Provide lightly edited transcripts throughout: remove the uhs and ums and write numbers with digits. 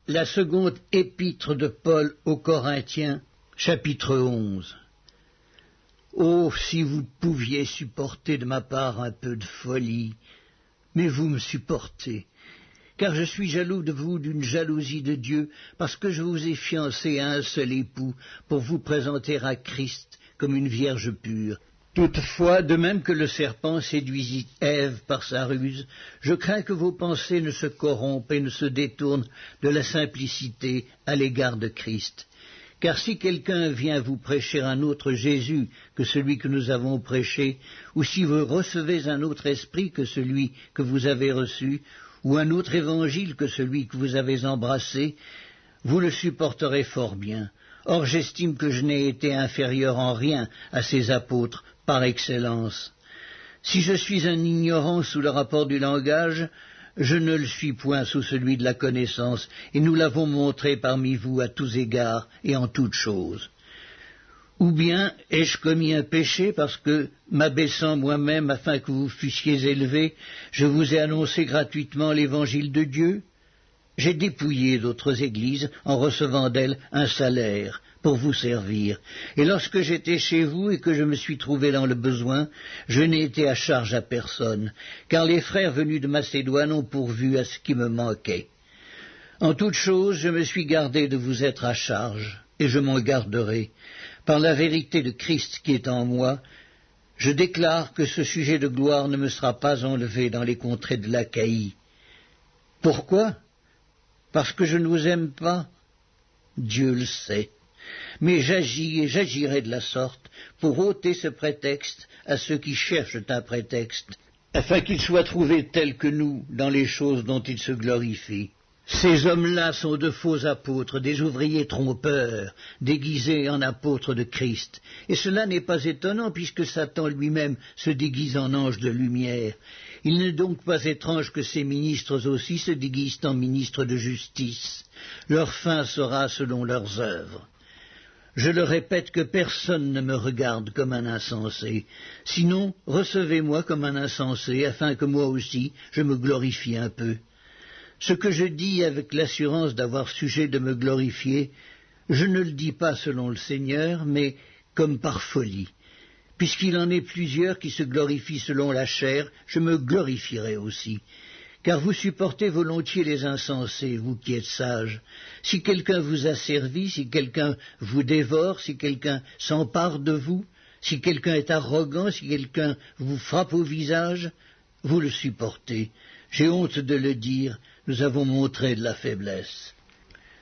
La seconde épître de Paul aux Corinthiens, chapitre 11. Oh, si vous pouviez supporter de ma part un peu de folie, mais vous me supportez, car je suis jaloux de vous d'une jalousie de Dieu, parce que je vous ai fiancé à un seul époux, pour vous présenter à Christ comme une vierge pure. Toutefois, de même que le serpent séduisit Ève par sa ruse, je crains que vos pensées ne se corrompent et ne se détournent de la simplicité à l'égard de Christ. Car si quelqu'un vient vous prêcher un autre Jésus que celui que nous avons prêché, ou si vous recevez un autre esprit que celui que vous avez reçu, ou un autre évangile que celui que vous avez embrassé, vous le supporterez fort bien. Or j'estime que je n'ai été inférieur en rien à ces apôtres par excellence. Si je suis un ignorant sous le rapport du langage, je ne le suis point sous celui de la connaissance, et nous l'avons montré parmi vous à tous égards et en toutes choses. Ou bien ai-je commis un péché parce que, m'abaissant moi-même afin que vous fussiez élevés, je vous ai annoncé gratuitement l'évangile de Dieu? J'ai dépouillé d'autres églises en recevant d'elles un salaire pour vous servir. Et lorsque j'étais chez vous et que je me suis trouvé dans le besoin, je n'ai été à charge à personne, car les frères venus de Macédoine ont pourvu à ce qui me manquait. En toute chose, je me suis gardé de vous être à charge, et je m'en garderai. Par la vérité de Christ qui est en moi, je déclare que ce sujet de gloire ne me sera pas enlevé dans les contrées de l'Achaïe. Pourquoi? Parce que je ne vous aime pas? Dieu le sait. Mais j'agis et j'agirai de la sorte pour ôter ce prétexte à ceux qui cherchent un prétexte, afin qu'ils soient trouvés tels que nous dans les choses dont ils se glorifient. Ces hommes-là sont de faux apôtres, des ouvriers trompeurs, déguisés en apôtres de Christ. Et cela n'est pas étonnant, puisque Satan lui-même se déguise en ange de lumière. Il n'est donc pas étrange que ces ministres aussi se déguisent en ministres de justice. Leur fin sera selon leurs œuvres. Je le répète que personne ne me regarde comme un insensé. Sinon, recevez-moi comme un insensé, afin que moi aussi je me glorifie un peu. Ce que je dis avec l'assurance d'avoir sujet de me glorifier, je ne le dis pas selon le Seigneur, mais comme par folie. Puisqu'il en est plusieurs qui se glorifient selon la chair, je me glorifierai aussi. Car vous supportez volontiers les insensés, vous qui êtes sages. Si quelqu'un vous asservit, si quelqu'un vous dévore, si quelqu'un s'empare de vous, si quelqu'un est arrogant, si quelqu'un vous frappe au visage, vous le supportez. J'ai honte de le dire, nous avons montré de la faiblesse.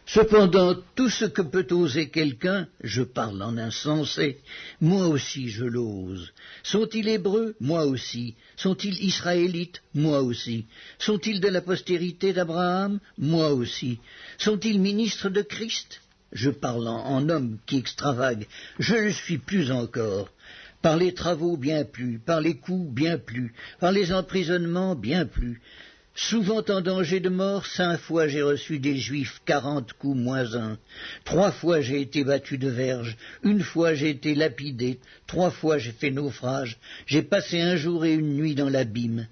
Cependant, tout ce que peut oser quelqu'un, je parle en insensé, moi aussi je l'ose. Sont-ils hébreux? Moi aussi. Sont-ils israélites? Moi aussi. Sont-ils de la postérité d'Abraham? Moi aussi. Sont-ils ministres de Christ? Je parle en homme qui extravague. Je le suis plus encore. Par les travaux bien plus, par les coups bien plus, par les emprisonnements bien plus. Souvent en danger de mort, 5 fois j'ai reçu des Juifs 40 coups moins 1. 3 fois j'ai été battu de verge, 1 fois j'ai été lapidé, 3 fois j'ai fait naufrage, j'ai passé 1 jour et 1 nuit dans l'abîme.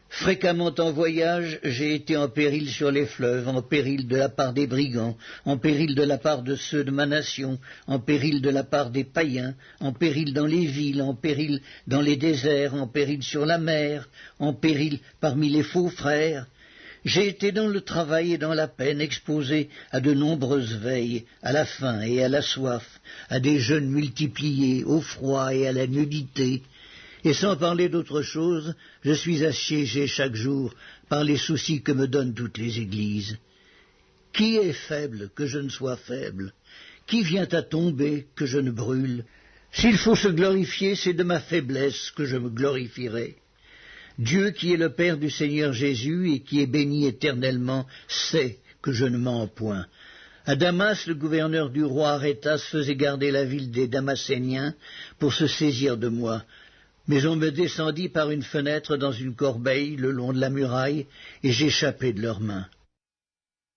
Fréquemment en voyage, j'ai été en péril sur les fleuves, en péril de la part des brigands, en péril de la part de ceux de ma nation, en péril de la part des païens, en péril dans les villes, en péril dans les déserts, en péril sur la mer, en péril parmi les faux frères. J'ai été dans le travail et dans la peine, exposé à de nombreuses veilles, à la faim et à la soif, à des jeûnes multipliés, au froid et à la nudité. Et sans parler d'autre chose, je suis assiégé chaque jour par les soucis que me donnent toutes les églises. Qui est faible que je ne sois faible? Qui vient à tomber que je ne brûle? S'il faut se glorifier, c'est de ma faiblesse que je me glorifierai. Dieu qui est le Père du Seigneur Jésus et qui est béni éternellement sait que je ne mens point. À Damas, le gouverneur du roi Arétas faisait garder la ville des Damascéniens pour se saisir de moi. Mais on me descendit par une fenêtre dans une corbeille le long de la muraille, et j'échappai de leurs mains.